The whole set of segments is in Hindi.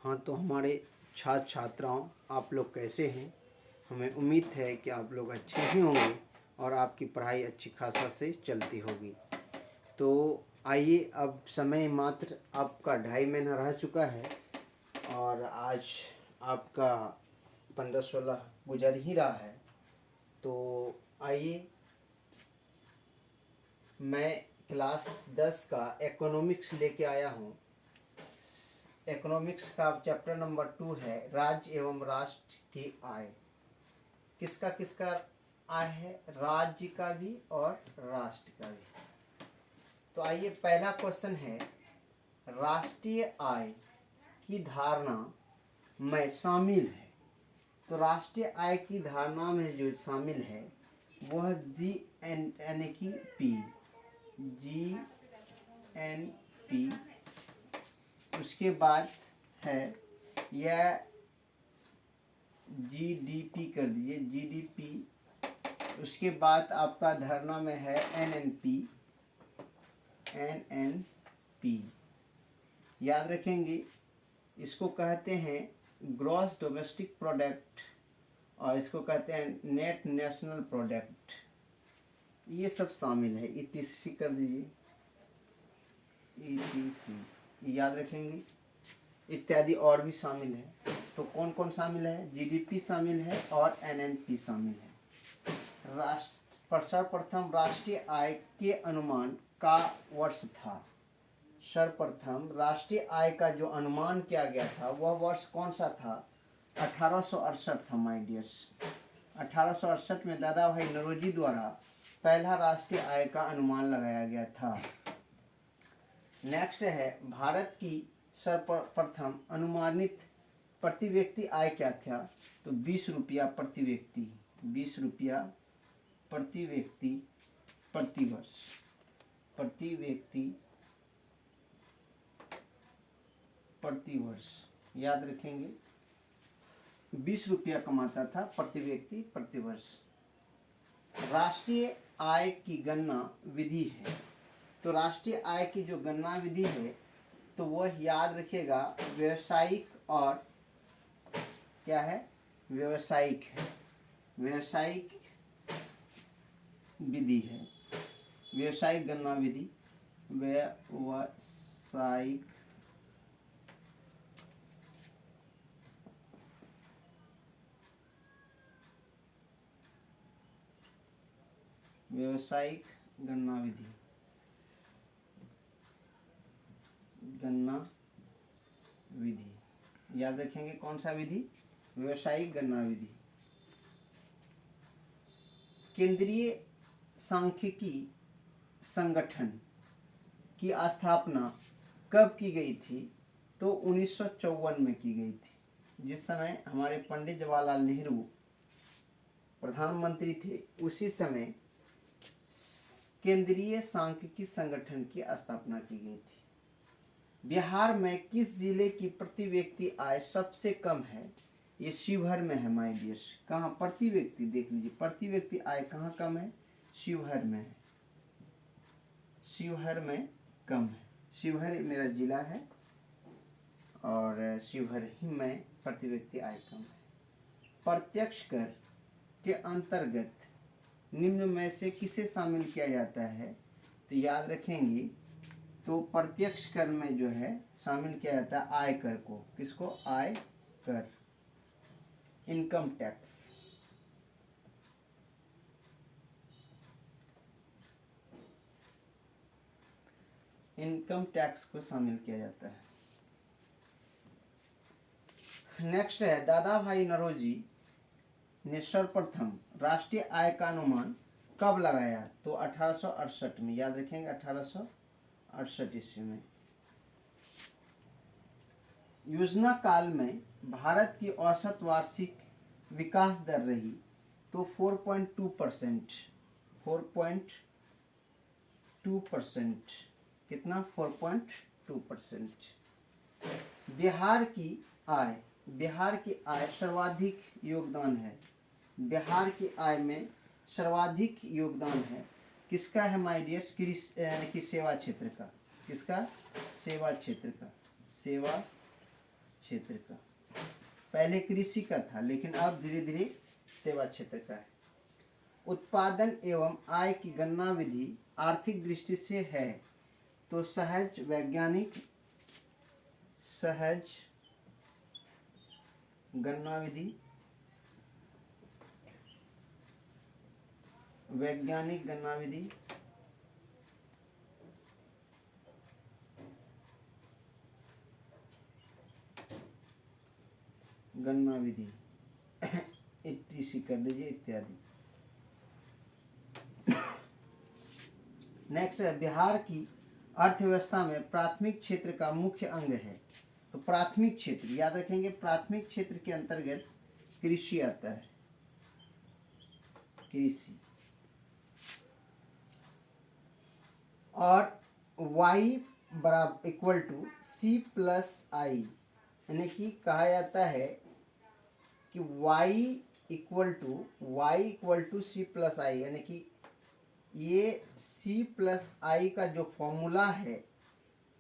हाँ, तो हमारे छात्र छात्राओं, आप लोग कैसे हैं? हमें उम्मीद है कि आप लोग अच्छे ही होंगे और आपकी पढ़ाई अच्छी खासा से चलती होगी। तो आइए, अब समय मात्र आपका 2.5 महीना रह चुका है और आज आपका 15-16 गुजर ही रहा है। तो आइए, मैं क्लास 10 का इकोनॉमिक्स लेके आया हूँ। इकोनॉमिक्स का चैप्टर नंबर 2 है राज्य एवं राष्ट्र की आय। किसका किसका आय है? राज्य का भी और राष्ट्र का भी। तो आइए, पहला क्वेश्चन है, राष्ट्रीय आय की धारणा में शामिल है। तो राष्ट्रीय आय की धारणा में जो शामिल है वह GNP, उसके बाद है यह GDP कर दीजिए, GDP। उसके बाद आपका धारणा में है NNP। याद रखेंगे, इसको कहते हैं ग्रॉस डोमेस्टिक प्रोडक्ट और इसको कहते हैं नेट नेशनल प्रोडक्ट। ये सब शामिल है। ETC कर दीजिए, ETC याद रखेंगे, इत्यादि और भी शामिल है। तो कौन कौन शामिल है? GDP शामिल है और NNP शामिल है। सर्वप्रथम राष्ट्रीय आय के अनुमान का वर्ष था। सर्वप्रथम राष्ट्रीय आय का जो अनुमान किया गया था वह वर्ष कौन सा था? 1868 था माय डियर्स। 1868 में दादा भाई नौरोजी द्वारा पहला राष्ट्रीय आय का अनुमान लगाया गया था। नेक्स्ट है, भारत की सर्वप्रथम अनुमानित प्रति व्यक्ति आय क्या था? तो 20 रुपया प्रति व्यक्ति। 20 रुपया प्रति व्यक्ति प्रति वर्ष। प्रति व्यक्ति प्रति वर्ष याद रखेंगे, 20 रुपया कमाता था प्रति व्यक्ति प्रति वर्ष। राष्ट्रीय आय की गणना विधि है। तो राष्ट्रीय आय की जो गणना विधि है तो वह याद रखिएगा, व्यवसायिक और क्या है? व्यवसायिक है। व्यवसायिक विधि है, व्यवसायिक गणना विधि। व्यवसायिक व्यवसायिक गणना विधि। गणना विधि याद रखेंगे, कौन सा विधि? व्यवसायिक गणना विधि। केंद्रीय सांख्यिकी संगठन की स्थापना कब की गई थी? तो 1954 में की गई थी। जिस समय हमारे पंडित जवाहरलाल नेहरू प्रधानमंत्री थे उसी समय केंद्रीय सांख्यिकी संगठन की स्थापना की गई थी। बिहार में किस जिले की प्रति व्यक्ति आय सबसे कम है? ये शिवहर में है माय डियर्स। कहाँ? प्रति व्यक्ति देख लीजिए, प्रति व्यक्ति आय कहाँ कम है? शिवहर में है। शिवहर में कम है। शिवहर मेरा जिला है और शिवहर ही में प्रति व्यक्ति आय कम है। प्रत्यक्ष कर के अंतर्गत निम्न में से किसे शामिल किया जाता है? तो याद रखेंगे, तो प्रत्यक्ष कर में जो है शामिल किया जाता है आय कर को। किसको? आय कर, इनकम टैक्स। इनकम टैक्स को शामिल किया जाता है। नेक्स्ट है, दादा भाई नौरोजी ने सर्वप्रथम राष्ट्रीय आय का अनुमान कब लगाया? तो 1868 में। याद रखेंगे, 1868 ईस्वी में। योजना काल में भारत की औसत वार्षिक विकास दर रही तो 4.2%। 4.2%। कितना? 4.2%। बिहार की आय सर्वाधिक योगदान है। बिहार की आय में सर्वाधिक योगदान है किसका है माय डियर्स? कृषि यानी कि सेवा क्षेत्र का। किसका? सेवा क्षेत्र का। सेवा क्षेत्र का। पहले कृषि का था लेकिन अब धीरे धीरे सेवा क्षेत्र का है। उत्पादन एवं आय की गणना विधि आर्थिक दृष्टि से है तो सहज गणना विधि, वैज्ञानिक गणना विधि, इसी कर लीजिए इत्यादि। नेक्स्ट है, बिहार की अर्थव्यवस्था में प्राथमिक क्षेत्र का मुख्य अंग है। तो प्राथमिक क्षेत्र याद रखेंगे, प्राथमिक क्षेत्र के अंतर्गत कृषि आता है, कृषि। और y बराबर equal to C plus I, यानी कि कहा जाता है कि y equal to C plus I, यानी कि ये C प्लस आई का जो फॉर्मूला है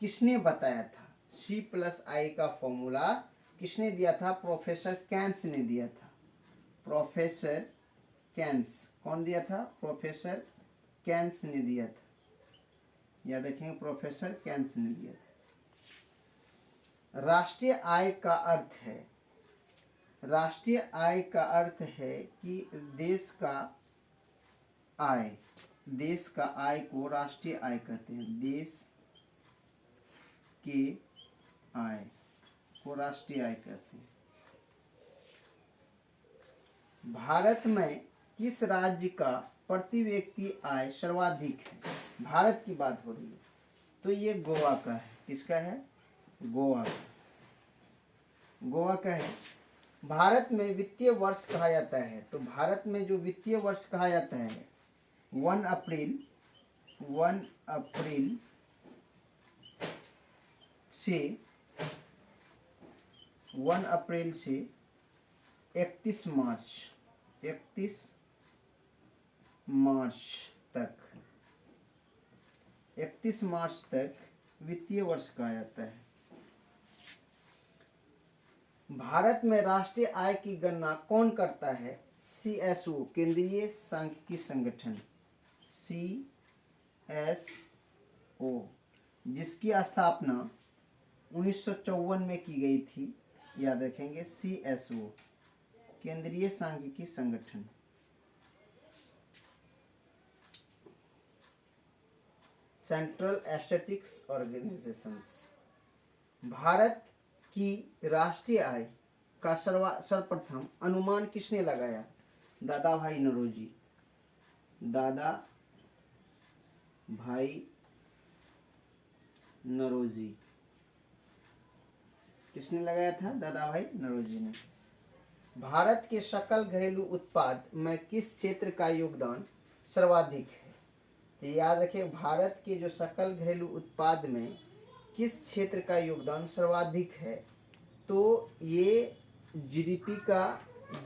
किसने बताया था? C प्लस आई का फॉर्मूला किसने दिया था? प्रोफेसर कैन्स ने दिया था। प्रोफेसर कैन्स, कौन दिया था? प्रोफेसर कैन्स ने दिया था। याद रखेंगे, प्रोफेसर कैन्स ने दिया था। राष्ट्रीय आय का अर्थ है, राष्ट्रीय आय का अर्थ है कि देश का आय, देश का आय को राष्ट्रीय आय कहते हैं। देश के आय को राष्ट्रीय आय कहते हैं। भारत में किस राज्य का प्रति व्यक्ति आय सर्वाधिक है? भारत की बात हो रही है तो ये गोवा का है। किसका है? गोवा का। गोवा का है। भारत में वित्तीय वर्ष कहा जाता है, तो भारत में जो वित्तीय वर्ष कहा जाता है 1 अप्रैल से 31 मार्च तक वित्तीय वर्ष कहा जाता है। भारत में राष्ट्रीय आय की गणना कौन करता है? CSO, केंद्रीय सांख्यिकी संगठन, CSO, जिसकी स्थापना 1954 में की गई थी। याद रखेंगे, CSO, केंद्रीय सांख्यिकी संगठन। Central statistics organisations. भारत की राष्ट्रीय आय का सर्वप्रथम अनुमान किसने लगाया? दादा भाई नौरोजी। दादा भाई नौरोजी किसने लगाया था? दादा भाई नौरोजी ने। भारत के सकल घरेलू उत्पाद में किस क्षेत्र का योगदान सर्वाधिक है? तो याद रखें, भारत के जो सकल घरेलू उत्पाद में किस क्षेत्र का योगदान सर्वाधिक है? तो ये जीडीपी का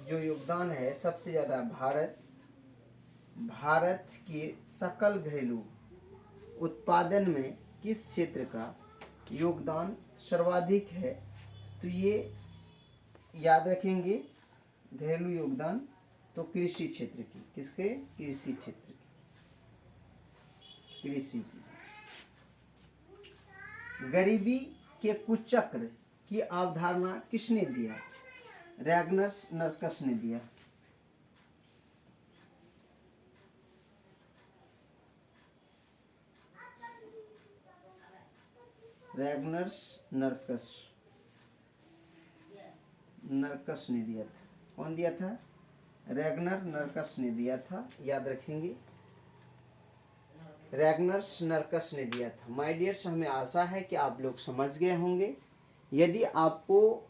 जो योगदान है सबसे ज़्यादा भारत के सकल घरेलू उत्पादन में किस क्षेत्र का योगदान सर्वाधिक है? तो ये याद रखेंगे, घरेलू योगदान तो कृषि क्षेत्र की। किसके? कृषि क्षेत्र की, कृषि की। गरीबी के कुचक्र की अवधारणा किसने दिया? रैग्नर्स नर्कस ने दिया। रैग्नर्स नर्कस ने दिया था। कौन दिया था? रैग्नर नर्कस ने दिया था। याद रखेंगे, रैग्नर्स नर्कस ने दिया था। माय डियर्स, हमें आशा है कि आप लोग समझ गए होंगे। यदि आपको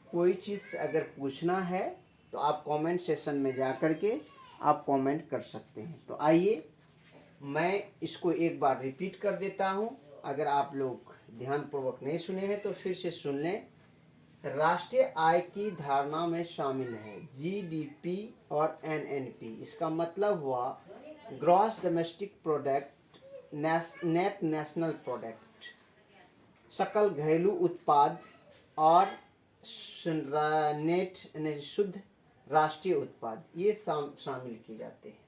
कोई चीज़ अगर पूछना है तो आप कमेंट सेशन में जा कर के आप कमेंट कर सकते हैं। तो आइए मैं इसको एक बार रिपीट कर देता हूँ, अगर आप लोग ध्यानपूर्वक नहीं सुने हैं तो फिर से सुन लें। राष्ट्रीय आय की धारणा में शामिल है जीडीपी और एनएनपी। इसका मतलब हुआ gross domestic product, net national product, सकल घरेलू उत्पाद और नेट यानी शुद्ध राष्ट्रीय उत्पाद, ये शामिल किए जाते हैं।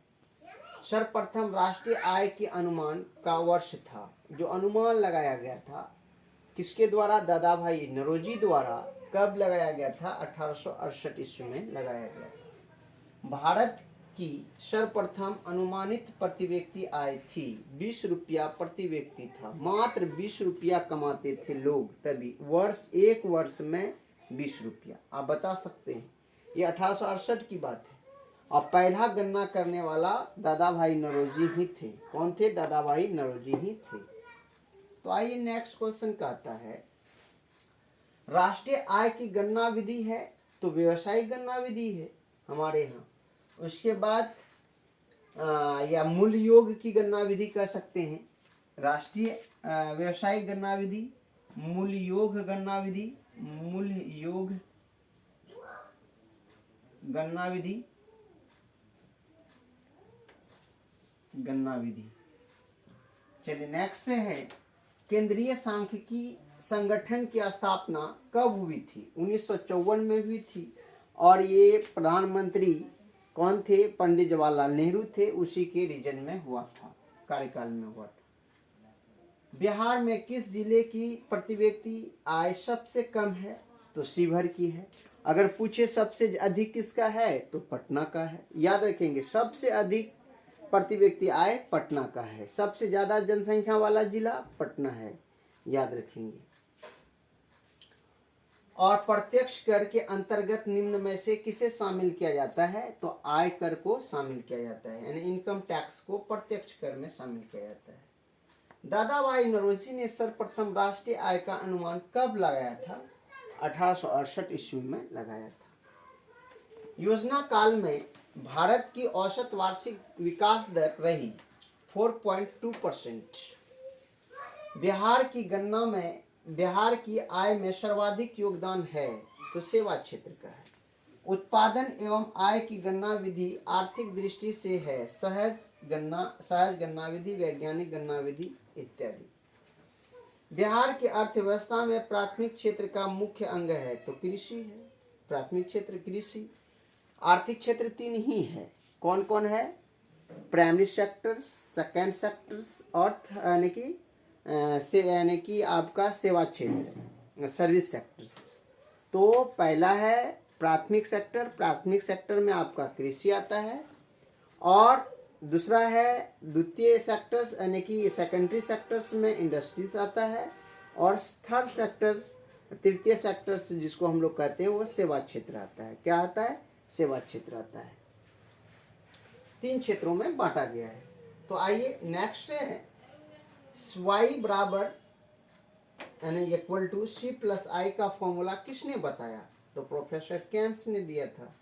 सर्वप्रथम राष्ट्रीय आय के अनुमान का वर्ष था, जो अनुमान लगाया गया था किसके द्वारा, दादा भाई नौरोजी द्वारा। कब लगाया गया था, 1868 ईस्वी में लगाया गया था। भारत की सर्वप्रथम अनुमानित प्रति व्यक्ति आय थी 20 रुपया प्रति व्यक्ति था, मात्र 20 रुपया कमाते थे लोग तभी, एक वर्ष में 20 रुपया। आप बता सकते हैं, ये 1868 की बात है। और पहला गणना करने वाला दादा भाई नौरोजी ही थे। कौन थे, दादा भाई नौरोजी ही थे। तो आइए नेक्स्ट क्वेश्चन कहता है, राष्ट्रीय आय की गणना विधि है तो व्यवसायिक गणना विधि है हमारे यहाँ। उसके बाद या मूल्य योग की गणना विधि कह सकते हैं। राष्ट्रीय व्यवसायिक गणना विधि, मूल्य योग गणना विधि, मूल्य योग गणना विधि, गणना विधि। चलिए नेक्स्ट है, केंद्रीय सांख्यिकी संगठन की स्थापना कब हुई थी, 1954 में हुई थी। और ये प्रधानमंत्री कौन थे, पंडित जवाहरलाल नेहरू थे, उसी के रीजन में हुआ था, कार्यकाल में हुआ था। बिहार में किस जिले की प्रति व्यक्ति आय सबसे कम है, तो शिवहर की है। अगर पूछे सबसे अधिक किसका है, तो पटना का है। याद रखेंगे, सबसे अधिक प्रति व्यक्ति आय पटना का है, सबसे ज्यादा जनसंख्या वाला जिला पटना है, याद रखेंगे। और प्रत्यक्ष कर के अंतर्गत निम्न में से किसे शामिल किया जाता है, तो आय कर को शामिल किया जाता है, यानी इनकम टैक्स को प्रत्यक्ष कर में शामिल किया जाता है। दादा भाई नौरोजी ने सर्वप्रथम राष्ट्रीय आय का अनुमान कब लगाया था, 1868 ईस्वी में लगाया था। योजना काल में भारत की औसत वार्षिक विकास दर रही 4.2%। बिहार की गणना में बिहार की आय में सर्वाधिक योगदान है, तो सेवा क्षेत्र का है। उत्पादन एवं आय की गणना विधि आर्थिक दृष्टि से है सहज गणना विधि, वैज्ञानिक गणना विधि इत्यादि। बिहार की अर्थव्यवस्था में प्राथमिक क्षेत्र का मुख्य अंग है, तो कृषि है। प्राथमिक क्षेत्र कृषि। आर्थिक क्षेत्र 3 ही है, कौन कौन है, प्राइमरी सेक्टर्स, सेकेंड सेक्टर्स और यानी कि आपका सेवा क्षेत्र, सर्विस सेक्टर्स। तो पहला है प्राथमिक सेक्टर, प्राथमिक सेक्टर में आपका कृषि आता है। और दूसरा है द्वितीय सेक्टर्स यानी कि सेकेंडरी सेक्टर्स में इंडस्ट्रीज आता है। और थर्ड सेक्टर्स, तृतीय सेक्टर्स जिसको हम लोग कहते हैं, वो सेवा क्षेत्र आता है। क्या आता है, सेवा क्षेत्र आता है। 3 क्षेत्रों में बांटा गया है। तो आइए नेक्स्ट है, y बराबर यानी इक्वल टू C प्लस आई का फॉर्मूला किसने बताया, तो प्रोफेसर केन्स ने दिया था।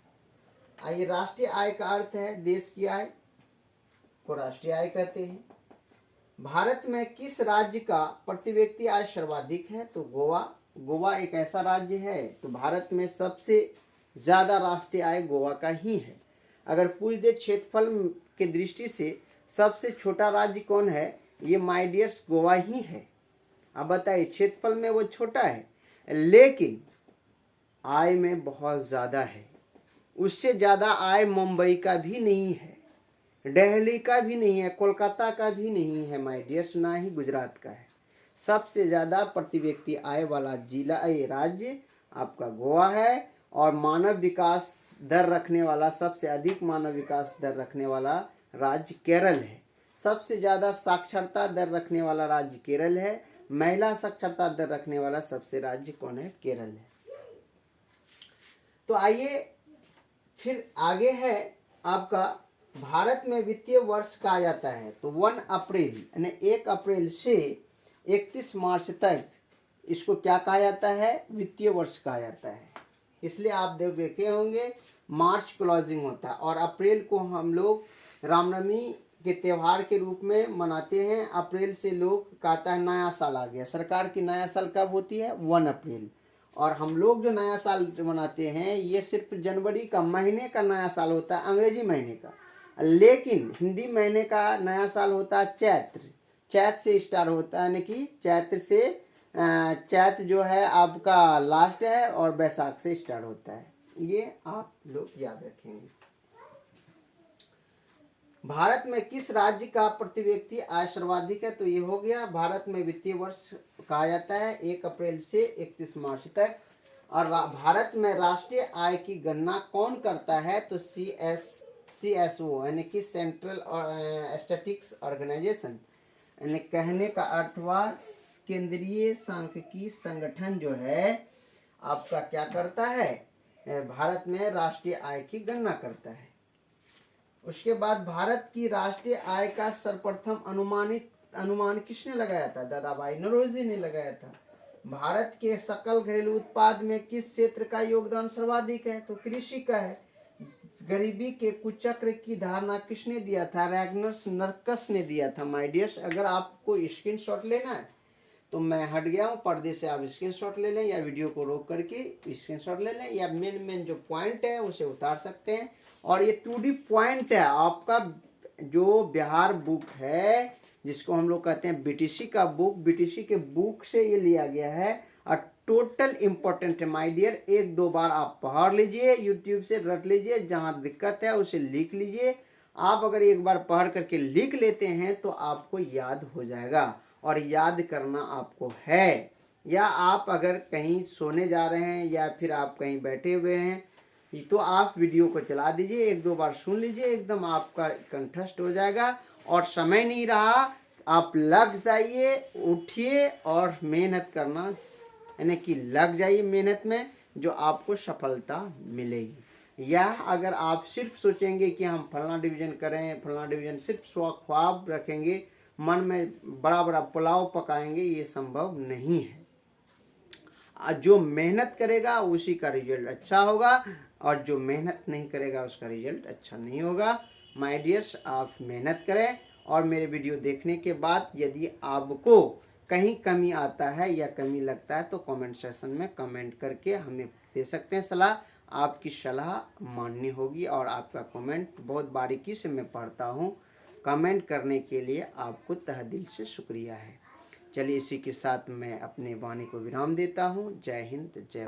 आइए, राष्ट्रीय आय का अर्थ है देश की आय को राष्ट्रीय आय कहते हैं। भारत में किस राज्य का प्रति व्यक्ति आय सर्वाधिक है, तो गोवा। गोवा एक ऐसा राज्य है, तो भारत में सबसे ज़्यादा राष्ट्रीय आय गोवा का ही है। अगर पूछ दे क्षेत्रफल के दृष्टि से सबसे छोटा राज्य कौन है, ये माय डियर्स गोवा ही है। अब बताइए, क्षेत्रफल में वो छोटा है लेकिन आय में बहुत ज़्यादा है। उससे ज़्यादा आय मुंबई का भी नहीं है, दिल्ली का भी नहीं है, कोलकाता का भी नहीं है माय डियर्स, ना ही गुजरात का है। सबसे ज़्यादा प्रति व्यक्ति आय वाला जिला ये राज्य आपका गोवा है। और मानव विकास दर रखने वाला, सबसे अधिक मानव विकास दर रखने वाला राज्य केरल है। सबसे ज़्यादा साक्षरता दर रखने वाला राज्य केरल है। महिला साक्षरता दर रखने वाला सबसे राज्य कौन है, केरल है। तो आइए फिर आगे है आपका, भारत में वित्तीय वर्ष कहा जाता है, तो 1 अप्रैल यानी 1 अप्रैल से 31 मार्च तक इसको क्या कहा जाता है, वित्तीय वर्ष कहा जाता है। इसलिए आप देखे होंगे मार्च क्लोजिंग होता है और अप्रैल को हम लोग रामनवमी के त्यौहार के रूप में मनाते हैं। अप्रैल से लोग कहता है नया साल आ गया। सरकार की नया साल कब होती है, 1 अप्रैल। और हम लोग जो नया साल मनाते हैं ये सिर्फ जनवरी का महीने का नया साल होता है, अंग्रेजी महीने का। लेकिन हिंदी महीने का नया साल होता है चैत्र। चैत्र से स्टार्ट होता है, यानी कि चैत्र से चैत जो है आपका लास्ट है और बैसाख से स्टार्ट होता है, ये आप लोग याद रखेंगे। भारत में किस राज्य का प्रति व्यक्ति आय सर्वाधिक है? तो ये हो गया, भारत में वित्तीय वर्ष कहा जाता है 1 अप्रैल से 31 मार्च तक। और भारत में राष्ट्रीय आय की गणना कौन करता है? तो CSO यानी कि सेंट्रल स्टैटिस्टिक्स ऑर्गेनाइजेशन, यानी कहने का अर्थ हुआ केंद्रीय सांख्यिकी संगठन जो है आपका क्या करता है, भारत में राष्ट्रीय आय की गणना करता है। उसके बाद भारत की राष्ट्रीय आय का सर्वप्रथम अनुमान किसने लगाया था? दादाभाई नौरोजी ने लगाया था। भारत के सकल घरेलू उत्पाद में किस क्षेत्र का योगदान सर्वाधिक है? तो कृषि का है। गरीबी के कुचक्र की धारणा किसने दिया था? रैग्नर्स नर्कस ने दिया था। माय डियर्स, अगर आपको स्क्रीनशॉट लेना है तो मैं हट गया हूँ पर्दे से, आप स्क्रीनशॉट ले लें या वीडियो को रोक करके स्क्रीनशॉट ले लें, या मेन जो पॉइंट है उसे उतार सकते हैं। और ये 2D पॉइंट है आपका, जो बिहार बुक है जिसको हम लोग कहते हैं BTC का बुक, BTC के बुक से ये लिया गया है और टोटल इम्पोर्टेंट है माय डियर। 1-2 बार आप पढ़ लीजिए, यूट्यूब से रट लीजिए, जहाँ दिक्कत है उसे लिख लीजिए। आप अगर एक बार पढ़ करके लिख लेते हैं तो आपको याद हो जाएगा, और याद करना आपको है। या आप अगर कहीं सोने जा रहे हैं या फिर आप कहीं बैठे हुए हैं तो आप वीडियो को चला दीजिए, 1-2 बार सुन लीजिए, एकदम आपका कंठस्थ हो जाएगा। और समय नहीं रहा, आप लग जाइए, उठिए और मेहनत करना, यानी कि लग जाइए मेहनत में, जो आपको सफलता मिलेगी। या अगर आप सिर्फ सोचेंगे कि हम फलाना डिवीज़न करें, फलाना डिवीज़न, सिर्फ ख्वाब रखेंगे, मन में बड़ा बड़ा पुलाव पकाएंगे, ये संभव नहीं है। जो मेहनत करेगा उसी का रिजल्ट अच्छा होगा, और जो मेहनत नहीं करेगा उसका रिजल्ट अच्छा नहीं होगा। माय डियर्स, आप मेहनत करें, और मेरे वीडियो देखने के बाद यदि आपको कहीं कमी आता है या कमी लगता है तो कमेंट सेक्शन में कमेंट करके हमें दे सकते हैं सलाह। आपकी सलाह मान्य होगी, और आपका कमेंट बहुत बारीकी से मैं पढ़ता हूँ। कमेंट करने के लिए आपको तहे दिल से शुक्रिया है। चलिए, इसी के साथ मैं अपने वाणी को विराम देता हूँ। जय हिंद, जय